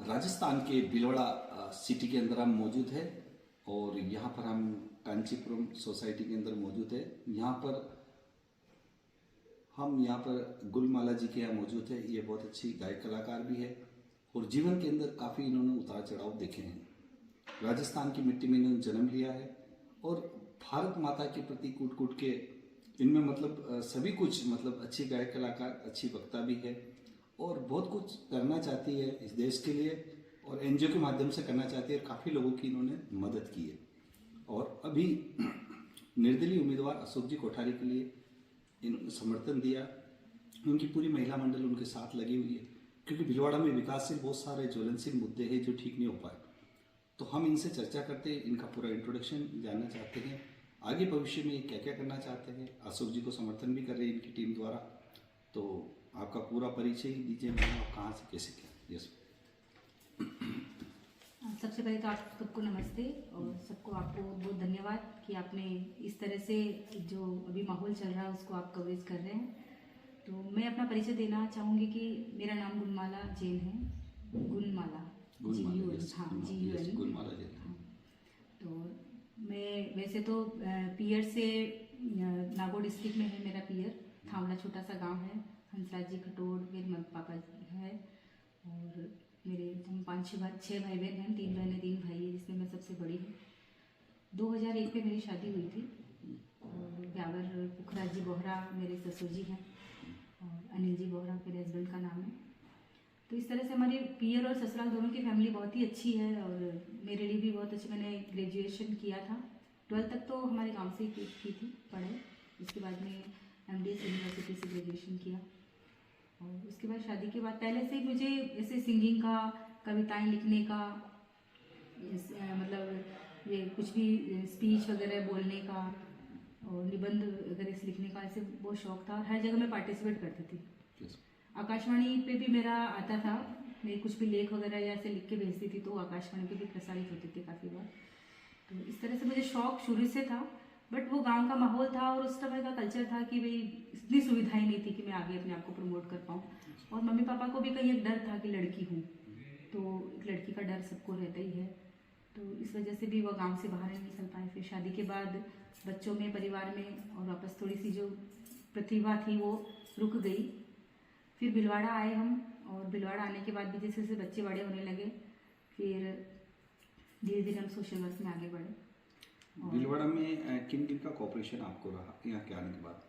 राजस्थान के भीलवाड़ा सिटी के अंदर हम मौजूद है और यहाँ पर हम कांचीपुरम सोसाइटी के अंदर मौजूद है। हम यहाँ पर गुलमाला जी के यहाँ मौजूद है। ये बहुत अच्छी गायक कलाकार भी है और जीवन के अंदर काफ़ी इन्होंने उतार चढ़ाव देखे हैं। राजस्थान की मिट्टी में इन्होंने जन्म लिया है और भारत माता के प्रति कूट कूट के इनमें मतलब सभी कुछ मतलब अच्छी गायक कलाकार, अच्छी वक्ता भी है और बहुत कुछ करना चाहती है इस देश के लिए और एनजीओ के माध्यम से करना चाहती है। काफ़ी लोगों की इन्होंने मदद की है और अभी निर्दलीय उम्मीदवार अशोक जी कोठारी के लिए इन्होंने समर्थन दिया। उनकी पूरी महिला मंडल उनके साथ लगी हुई है क्योंकि भीलवाड़ा में विकास से बहुत सारे ज्वलनशील मुद्दे हैं जो ठीक नहीं हो पाए। तो हम इनसे चर्चा करते हैं, इनका पूरा इंट्रोडक्शन जानना चाहते हैं, आगे भविष्य में ये क्या क्या करना चाहते हैं। अशोक जी को समर्थन भी कर रहे हैं इनकी टीम द्वारा। तो आपका पूरा परिचय दीजिए, मैम, आप कहाँ से कैसे क्या। यस। सबसे पहले तो आप सबको नमस्ते और सबको आपको बहुत धन्यवाद कि आपने इस तरह से जो अभी माहौल चल रहा है उसको आप कवरेज कर रहे हैं। तो मैं अपना परिचय देना चाहूँगी कि मेरा नाम गुलमाला जैन है। गुलमाला GUN गुलमाला जैन। हाँ। तो मैं वैसे तो पियर से नागौर डिस्ट्रिक्ट में है मेरा पियर। थावड़ा छोटा सा गांव है। हंसराज जी खटोड़ मेरे मम्मी पापा है और मेरे हम 5-6 भाई बहन हैं। 3 बहनें 3 भाई है जिसमें मैं सबसे बड़ी हूँ। 2001 में मेरी शादी हुई थी और ब्यावर पुखराज जी बोहरा मेरे ससुर जी हैं और अनिल जी बोहरा मेरे हस्बैंड का नाम है। तो इस तरह से हमारे पियर और ससुराल दोनों की फैमिली बहुत ही अच्छी है और मेरे लिए भी बहुत अच्छी। मैंने ग्रेजुएशन किया था, 12th तक तो हमारे गांव से ही की थी पढ़ाई। उसके बाद में MDS यूनिवर्सिटी से ग्रेजुएशन किया और उसके बाद शादी के बाद पहले से मुझे ऐसे सिंगिंग का, कविताएं लिखने का, मतलब ये कुछ भी स्पीच वगैरह बोलने का और निबंध वगैरह लिखने का ऐसे बहुत शौक था। हर जगह मैं पार्टिसिपेट करती थी। आकाशवाणी पे भी मेरा आता था। मैं कुछ भी लेख वगैरह या ऐसे लिख के भेजती थी तो आकाशवाणी पे भी प्रसारित होते थे काफ़ी बार। तो इस तरह से मुझे शौक शुरू से था। बट वो गांव का माहौल था और उस समय का कल्चर था कि भाई इतनी सुविधाएं नहीं थी कि मैं आगे अपने आप को प्रमोट कर पाऊँ। और मम्मी पापा को भी कहीं एक डर था कि लड़की हूँ, तो एक लड़की का डर सबको रहता ही है। तो इस वजह से भी वो गांव से बाहर नहीं निकल पाए। फिर शादी के बाद बच्चों में, परिवार में और वापस थोड़ी सी जो प्रतिभा थी वो रुक गई। फिर भीलवाड़ा आए हम और भीलवाड़ा आने के बाद भी जैसे जैसे बच्चे बड़े होने लगे फिर धीरे धीरे हम सोशल वर्क में आगे बढ़े। भीलवाड़ा में किन किन का कॉपरेशन आपको रहा यहाँ के आने के बाद?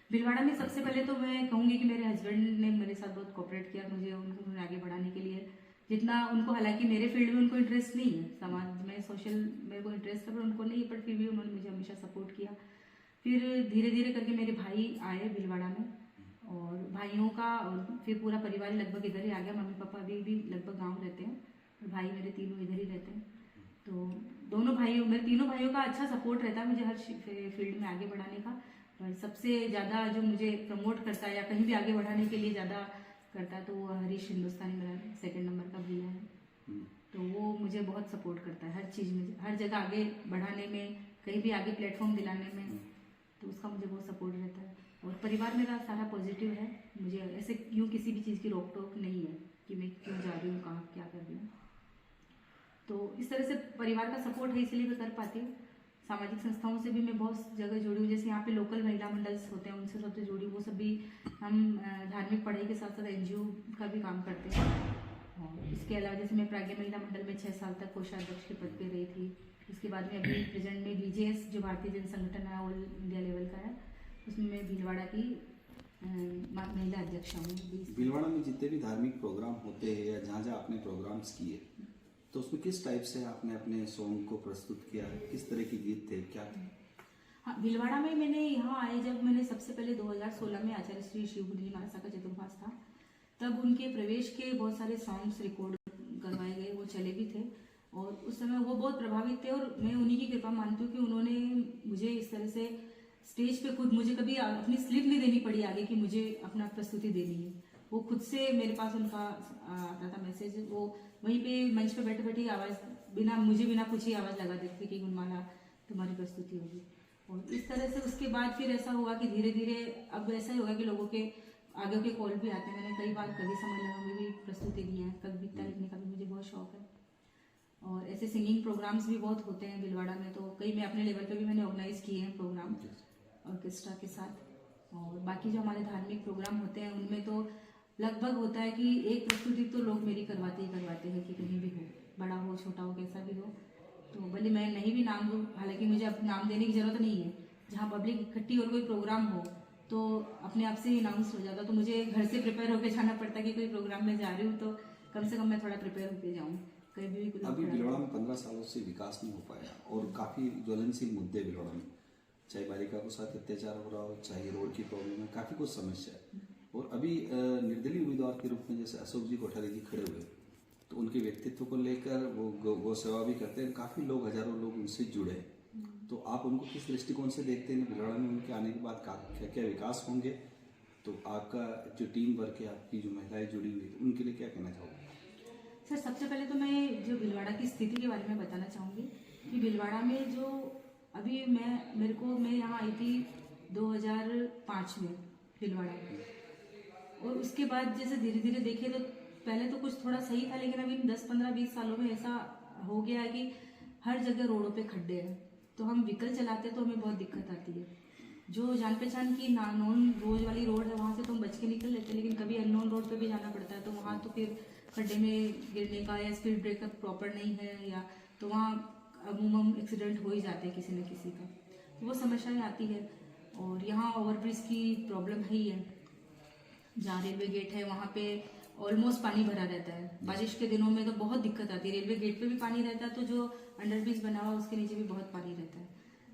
भीलवाड़ा में सबसे पहले तो मैं कहूँगी कि मेरे हस्बैंड ने मेरे साथ बहुत कोऑपरेट किया मुझे उनको आगे बढ़ाने के लिए। जितना उनको, हालांकि मेरे फील्ड में उनको इंटरेस्ट नहीं है, समाज में सोशल मेरे को इंटरेस्ट है पर उनको नहीं है, पर फिर भी उन्होंने मुझे हमेशा सपोर्ट किया। फिर धीरे धीरे करके मेरे भाई आए भीलवाड़ा में और भाइयों का और फिर पूरा परिवार लगभग इधर ही आ गया। मम्मी पापा भी लगभग गाँव रहते हैं और भाई मेरे तीनों इधर ही रहते हैं। तो दोनों भाइयों, मेरे तीनों भाइयों का अच्छा सपोर्ट रहता है मुझे हर फील्ड में आगे बढ़ाने का। पर सबसे ज़्यादा जो मुझे प्रमोट करता है या कहीं भी आगे बढ़ाने के लिए ज़्यादा करता है तो वो हरीश हिंदुस्तानी मेरा 2nd नंबर का भैया है। तो वो मुझे बहुत सपोर्ट करता है हर चीज़ में, हर जगह आगे बढ़ाने में, कहीं भी आगे प्लेटफॉर्म दिलाने में। तो उसका मुझे बहुत सपोर्ट रहता है और परिवार मेरा सारा पॉजिटिव है। मुझे ऐसे यूँ किसी भी चीज़ की रोक टोक नहीं है कि मैं क्यों जा रही हूँ, कहाँ क्या कर रही हूँ। तो इस तरह से परिवार का सपोर्ट है इसलिए मैं कर पाती हूँ। सामाजिक संस्थाओं से भी मैं बहुत जगह जुड़ी हूँ, जैसे यहाँ पे लोकल महिला मंडल्स होते हैं उनसे सबसे जुड़ी। वो सब भी हम धार्मिक पढ़ाई के साथ साथ NGO का भी काम करते हैं। और इसके अलावा जैसे मैं प्राज्ञ महिला मंडल में 6 साल तक कोषाध्यक्ष के पद पे रही थी। उसके बाद में अभी प्रेजेंट में BJS जो भारतीय जन संगठन है ऑल इंडिया लेवल का है, उसमें मैं भीलवाड़ा की महिला अध्यक्ष हूँ। भीलवाड़ा में जितने भी धार्मिक प्रोग्राम होते हैं या जहाँ जहाँ आपने प्रोग्राम्स किए तो उसमें किस टाइप से आपने अपने सॉन्ग को प्रस्तुत किया, किस तरह के गीत थे, क्या थे? हाँ, भीलवाड़ा में मैंने यहाँ आए जब मैंने सबसे पहले 2016 में आचार्य श्री शिवगुरु जी महाराज का चतुर्मास था, तब उनके प्रवेश के बहुत सारे सॉन्ग्स रिकॉर्ड करवाए गए, वो चले भी थे और उस समय वो बहुत प्रभावित थे। और मैं उन्हीं की कृपा मानती हूँ कि उन्होंने मुझे इस तरह से स्टेज पे खुद, मुझे कभी अपनी स्लिप नहीं देनी पड़ी आगे कि मुझे अपना प्रस्तुति देनी है। वो खुद से मेरे पास उनका आता था मैसेज, वो वहीं पे मंच पे बैठे बैठे आवाज़ बिना कुछ ही आवाज़ लगा देती थी कि गुलमाला तुम्हारी प्रस्तुति होगी। और इस तरह से उसके बाद फिर ऐसा हुआ कि धीरे धीरे अब ऐसा ही होगा कि लोगों के आगे के कॉल भी आते हैं। मैंने कई बार कवि सम्मेलनों में भी प्रस्तुति दी है, कविता लिखने का भी मुझे बहुत बहुत शौक है। और ऐसे सिंगिंग प्रोग्राम्स भी बहुत होते हैं भीलवाड़ा में, तो कई मैं अपने लेवल पे भी मैंने ऑर्गेनाइज किए हैं प्रोग्राम ऑर्केस्ट्रा के साथ। और बाकी जो हमारे धार्मिक प्रोग्राम होते हैं उनमें तो लगभग होता है कि एक प्रस्तुति तो लोग मेरी करवाते हैं कि कहीं भी हो, बड़ा हो छोटा हो कैसा भी हो। तो भले मैं नहीं भी नाम दूँ, हालांकि मुझे अब नाम देने की ज़रूरत नहीं है, जहाँ पब्लिक इकट्ठी और कोई प्रोग्राम हो तो अपने आप से ही अनाउंस हो जाता। तो मुझे घर से प्रिपेयर होकर जाना पड़ता है कि कोई प्रोग्राम में जा रही हूँ तो कम से कम मैं थोड़ा प्रिपेयर होकर जाऊँ। कहीं भी कुछ अभी भीलवाड़ा में 15 सालों से विकास नहीं हो पाया और काफ़ी ज्वलनशील मुद्दे भीलवाड़ा में, चाहे बालिका के साथ अत्याचार हो रहा हो, चाहे रोड की प्रॉब्लम है, काफ़ी कुछ समस्या है। और अभी निर्दलीय उम्मीदवार के रूप में जैसे अशोक जी कोठारी जी खड़े हुए, तो उनके व्यक्तित्व को लेकर वो गौ सेवा भी करते हैं, काफ़ी लोग, हजारों लोग उनसे जुड़े हैं। तो आप उनको किस दृष्टिकोण से देखते हैं? भीलवाड़ा में उनके आने के बाद क्या क्या विकास होंगे? तो आपका जो टीम वर्क है, आपकी जो महिलाएं जुड़ी हुई है, उनके लिए क्या कहना चाहोगे? सर, सबसे पहले तो मैं जो भीलवाड़ा की स्थिति के बारे में बताना चाहूँगी कि भीलवाड़ा में जो अभी मैं यहाँ आई थी 2005 में भीलवाड़ा, और उसके बाद जैसे धीरे धीरे देखे तो पहले तो कुछ थोड़ा सही था, लेकिन अभी 10-15-20 सालों में ऐसा हो गया है कि हर जगह रोडों पे खड्डे हैं। तो हम व्हीकल चलाते तो हमें बहुत दिक्कत आती है। जो जान पहचान की नॉन रोज वाली रोड है वहाँ से तो हम बच के निकल लेते हैं, लेकिन कभी अननोन रोड पे भी जाना पड़ता है तो वहाँ तो फिर खड्डे में गिरने का या स्पीड ब्रेकर प्रॉपर नहीं है या तो वहाँ अमूमन एक्सीडेंट हो ही जाते हैं किसी न किसी का, तो वो समस्याएं आती है। और यहाँ ओवरब्रिज की प्रॉब्लम है ही है, जहाँ रेलवे गेट है वहाँ पे ऑलमोस्ट पानी भरा रहता है। बारिश के दिनों में तो बहुत दिक्कत आती है, रेलवे गेट पे भी पानी रहता है तो जो अंडरब्रिज बना हुआ उसके नीचे भी बहुत पानी रहता है,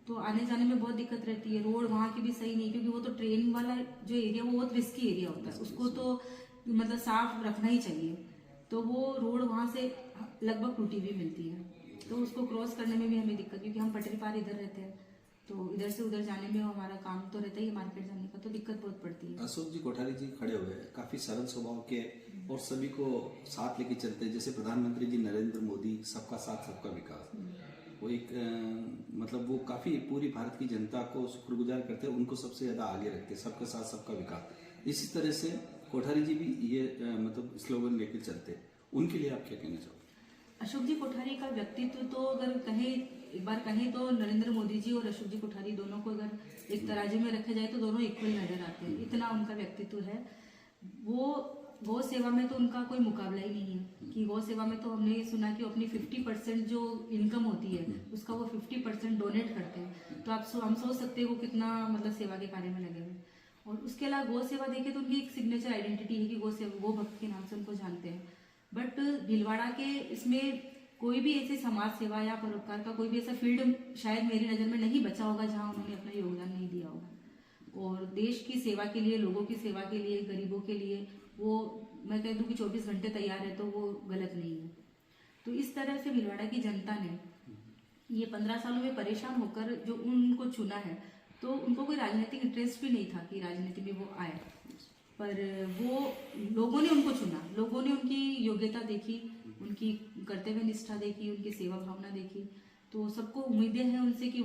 तो आने जाने में बहुत दिक्कत रहती है। रोड वहाँ की भी सही नहीं, क्योंकि वो तो ट्रेन वाला जो एरिया वो बहुत रिस्की एरिया होता है, उसको तो मतलब साफ रखना ही चाहिए। तो वो रोड वहाँ से लगभग टूटी हुई मिलती है, तो उसको क्रॉस करने में भी हमें दिक्कत, क्योंकि हम पटरी पार इधर रहते हैं तो इधर से उधर जाने में हमारा काम तो रहता ही है मार्केट जाने का, तो दिक्कत बहुत पड़ती है। अशोक जी कोठारी जी खड़े हुए हैं, काफी सरल स्वभाव के और सभी को साथ लेके चलते हैं। जैसे प्रधानमंत्री जी नरेंद्र मोदी, सबका साथ सबका विकास, वो एक मतलब वो काफी पूरी भारत की जनता को शुक्रगुजार करते हैं, उनको सबसे ज्यादा आगे रखते हैं, सबका साथ सबका विकास। इसी तरह से कोठारी जी भी ये मतलब स्लोगन लेकर चलते हैं, उनके लिए आप क्या कहना चाहोगे? अशोक जी कोठारी का व्यक्तित्व तो अगर एक बार कहें तो नरेंद्र मोदी जी और अशोक जी कोठारी दोनों को अगर एक तराजू में रखा जाए तो दोनों इक्वल नजर आते हैं, इतना उनका व्यक्तित्व है। वो गौ सेवा में तो उनका कोई मुकाबला ही नहीं है कि गौ सेवा में तो हमने ये सुना कि अपनी 50% जो इनकम होती है उसका वो 50% डोनेट करते हैं, तो हम सोच सकते हैं वो कितना मतलब सेवा के कार्य में लगे हुए। और उसके अलावा गौ सेवा देखें तो उनकी एक सिग्नेचर आइडेंटिटी है कि गो भक्त के नाम से उनको जानते हैं। बट भीलवाड़ा के इसमें कोई भी ऐसी समाज सेवा या परोपकार का कोई भी ऐसा फील्ड शायद मेरी नज़र में नहीं बचा होगा जहां उन्होंने अपना योगदान नहीं दिया होगा। और देश की सेवा के लिए, लोगों की सेवा के लिए, गरीबों के लिए वो मैं कह दूं कि 24 घंटे तैयार है, तो वो गलत नहीं है। तो इस तरह से भीलवाड़ा की जनता ने ये 15 सालों में परेशान होकर जो उनको चुना है, तो उनको कोई राजनीतिक इंटरेस्ट भी नहीं था कि राजनीति में वो आए, पर वो लोगों ने उनको चुना, लोगों ने उनकी योग्यता देखी, उनकी कर्तव्य निष्ठा देखी, उनकी सेवा भावना देखी, तो सबको उम्मीदें हैं उनसे कि